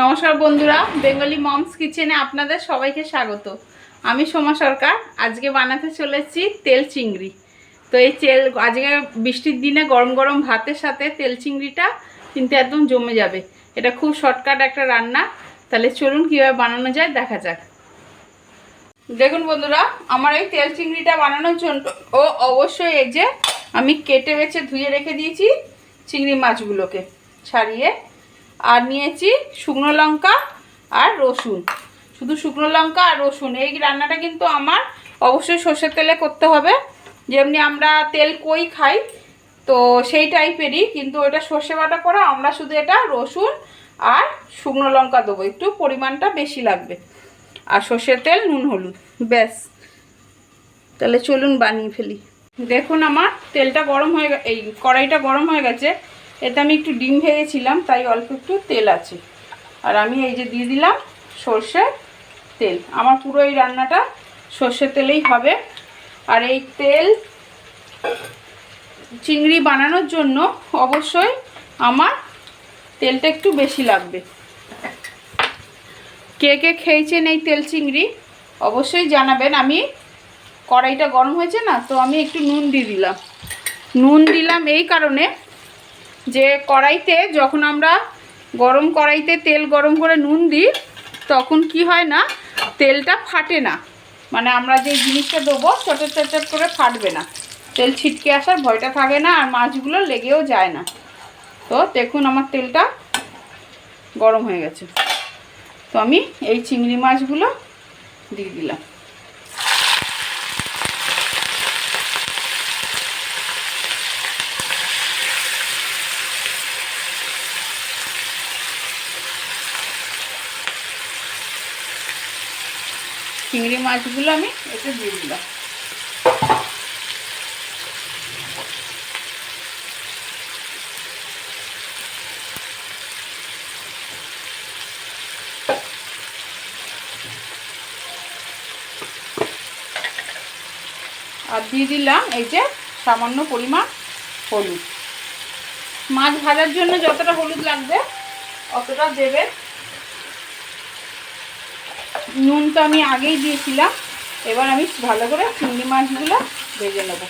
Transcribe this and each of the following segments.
নমস্কার বন্ধুরা, Bengali moms কিচেনে আপনাদের সবাইকে স্বাগত। আমি সোমা সরকার। আজকে বানাতে চলেছি তেল চিংড়ি। তো এই আজকে বৃষ্টির দিনে গরম গরম ভাতের সাথে তেল চিংড়িটা কিন্তু একদম জমে যাবে। এটা খুব শর্টকাট একটা রান্না। তাহলে চলুন কীভাবে বানানো যায় দেখা যাক। দেখুন বন্ধুরা, আমার এই তেল চিংড়িটা বানানোর জন্য অবশ্যই এই যে আমি কেটে বেছে ধুয়ে রেখে দিয়েছি চিংড়ি মাছগুলোকে ছাড়িয়ে। আর নিয়েছি শুকনো লঙ্কা আর রসুন, শুধু শুকনো লঙ্কা আর রসুন। এই রান্নাটা কিন্তু আমার অবশ্যই সর্ষের তেলে করতে হবে, যেমনি আমরা তেল কই খাই তো সেই টাইপেরই, কিন্তু ওটা সর্ষে বাটা করে আমরা শুধু এটা রসুন আর শুকনো লঙ্কা দেবো, একটু পরিমাণটা বেশি লাগবে, আর সর্ষের তেল, নুন, হলুদ, ব্যাস। তাহলে চলুন বানিয়ে ফেলি। দেখুন আমার তেলটা গরম হয়ে এই কড়াইটা গরম হয়ে গেছে। এতে আমি একটু ডিম ভেজেছিলাম, তাই অল্প একটু তেল আছে। আর আমি এই যে দিয়ে দিলাম সর্ষের তেল। আমার পুরো এই রান্নাটা সর্ষের তেলেই হবে। আর এই তেল চিংড়ি বানানোর জন্য অবশ্যই আমার তেলটা একটু বেশি লাগবে। কে কে খেয়েছেন এই তেল চিংড়ি অবশ্যই জানাবেন। আমি কড়াইটা গরম হয়েছে না, তো আমি একটু নুন দিয়ে দিলাম। নুন দিলাম এই কারণে যে কড়াইতে যখন আমরা গরম কড়াইতে তেল গরম করে নুন দিই তখন কি হয় না, তেলটা ফাটে না। মানে আমরা যে জিনিসটা দেবো চটর চটর করে ফাটবে না, তেল ছিটকে আসার ভয়টা থাকে না, আর মাছগুলো লেগেও যায় না। তো দেখুন আমার তেলটা গরম হয়ে গেছে। তো আমি এই চিংড়ি মাছগুলো দিয়ে দিলাম। চিংড়ি মাছগুলো আমি এতে দিয়ে দিলাম। আর দিয়ে দিলাম এই যে সামান্য পরিমাণ হলুদ। মাছ ভাজার জন্য যতটা হলুদ লাগবে অতটা দেবে। নুন তো আমি আগেই দিয়েছিলাম। এবার আমি ভালো করে চিংড়ি মাছগুলো ভেজে নেব।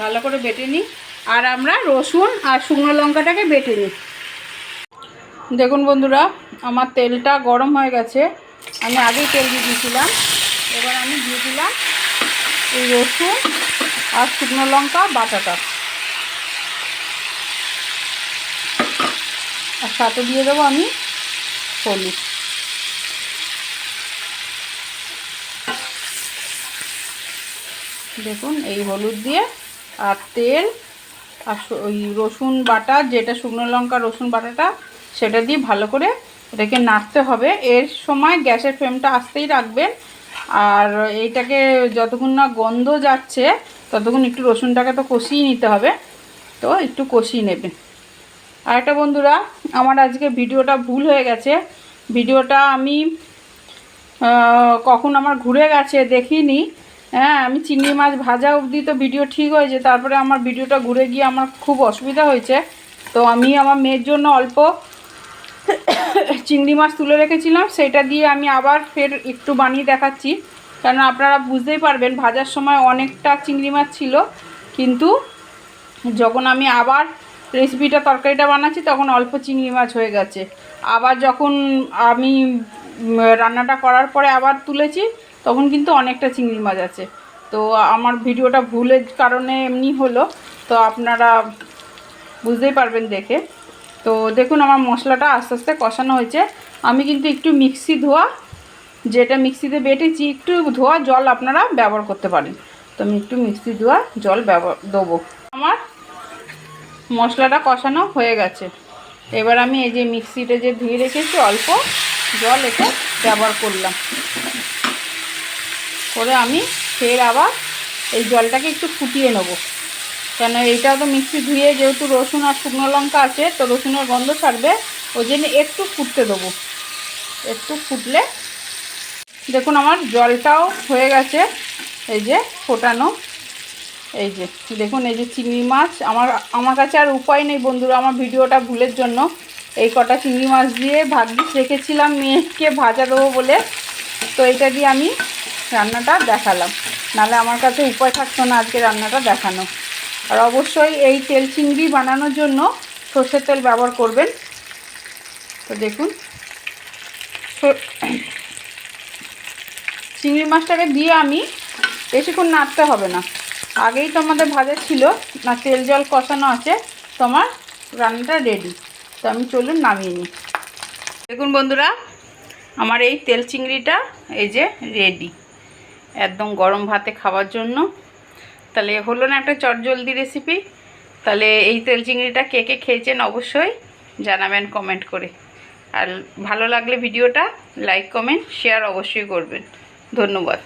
ভালো করে বেটে নিই। আর আমরা রসুন আর শুকনো লঙ্কাটাকে বেটে নিই। দেখুন বন্ধুরা, আমার তেলটা গরম হয়ে গেছে। আমি আগেই তেল দিয়ে দিয়েছিলাম। এবার আমি দিয়ে দিলাম এই রসুন আর শুকনো লঙ্কা বাটাটা, আর সাথে দিয়ে দেবো আমি হলুদ। দেখুন এই হলুদ দিয়ে আর তেল আর ওই রসুন বাটা, যেটা শুকনো লঙ্কা রসুন বাটাটা, সেটা দিয়ে ভালো করে এটাকে নাড়তে হবে। এর সময় গ্যাসের ফ্লেমটা আস্তেই রাখবেন। আর এইটাকে যতক্ষণ না গন্ধ যাচ্ছে ততক্ষণ একটু রসুনটাকে তো কষিয়ে নিতে হবে, তো একটু কষিয়ে নেবেন। আর একটা বন্ধুরা, আমার আজকে ভিডিওটা ভুল হয়ে গেছে। ভিডিওটা আমি কখন আমার ঘুরে গেছে দেখিনি। হ্যাঁ, আমি চিংড়ি মাছ ভাজা অবধি তো ভিডিও ঠিক হয়েছে, তারপরে আমার ভিডিওটা ঘুরে গিয়ে আমার খুব অসুবিধা হয়েছে। তো আমি আমার মেয়ের জন্য অল্প চিংড়ি মাছ তুলে রেখেছিলাম, সেটা দিয়ে আমি আবার ফের একটু বানিয়ে দেখাচ্ছি। কারণ আপনারা বুঝতেই পারবেন ভাজার সময় অনেকটা চিংড়ি মাছ ছিল, কিন্তু যখন আমি আবার রেসিপিটা তরকারিটা বানাচ্ছি তখন অল্প চিংড়ি মাছ হয়ে গেছে। আবার যখন আমি রান্নাটা করার পরে আবার তুলেছি তখন কিন্তু অনেকটা চিংড়ি মাছ আছে। তো আমার ভিডিওটা ভুলের কারণে এমনি হলো, তো আপনারা বুঝতেই পারবেন দেখে। তো দেখুন আমার মশলাটা আস্তে আস্তে কষানো হয়েছে। আমি কিন্তু একটু মিক্সি ধোয়া, যেটা মিক্সিতে বেটেছি, একটু ধোয়া জল আপনারা ব্যবহার করতে পারেন। তো আমি একটু মিক্সি ধোয়া জল ব্যবহার দেবো। আমার মশলাটা কষানো হয়ে গেছে। এবার আমি এই যে মিক্সিতে যে ধুয়ে রেখেছি অল্প জল এতে ব্যবহার করলাম, করে আমি ফের আবার এই জলটাকে একটু ফুটিয়ে নেব। কেন এইটাও তো মিক্সি ধুয়ে যেহেতু রসুন আর শুকনো লঙ্কা আছে, তো রসুনের গন্ধ ছাড়বে, ওই জন্য একটু ফুটতে দেবো। একটু ফুটলে দেখুন আমার জলটাও হয়ে গেছে। এই যে ফোটানো, এই যে দেখুন, এই যে চিংড়ি মাছ। আমার কাছে আর উপায় নেই বন্ধুরা, আমার ভিডিওটা ভুলের জন্য এই কটা চিংড়ি মাছ দিয়ে ভাগ্যিস রেখেছিলাম মেয়েকে ভাজা দেবো বলে, তো এটা দিয়ে আমি রান্নাটা দেখালাম, নাহলে আমার কাছে উপায় থাকতো না আজকে রান্নাটা দেখানো। আর অবশ্যই এই তেল চিংড়ি বানানোর জন্য সর্ষের তেল ব্যবহার করবেন। তো দেখুন, চিংড়ি মাছটাকে দিয়ে আমি বেশিক্ষণ নাড়তে হবে না, আগেই তো আমাদের ভাজা ছিল না, তেল জল কষানো আছে, তো আমার রান্নাটা রেডি। তো আমি চলুন নামিয়ে নিই। দেখুন বন্ধুরা, আমার এই তেল চিংড়িটা এই যে রেডি, একদম গরম ভাতে খাওয়ার জন্য। তাহলে হলো না একটা চটজলদি রেসিপি? তাহলে এই তেল চিংড়িটা কে কে খেয়েছেন অবশ্যই জানাবেন কমেন্ট করে। আর ভালো লাগলে ভিডিওটা লাইক কমেন্ট শেয়ার অবশ্যই করবেন। ধন্যবাদ।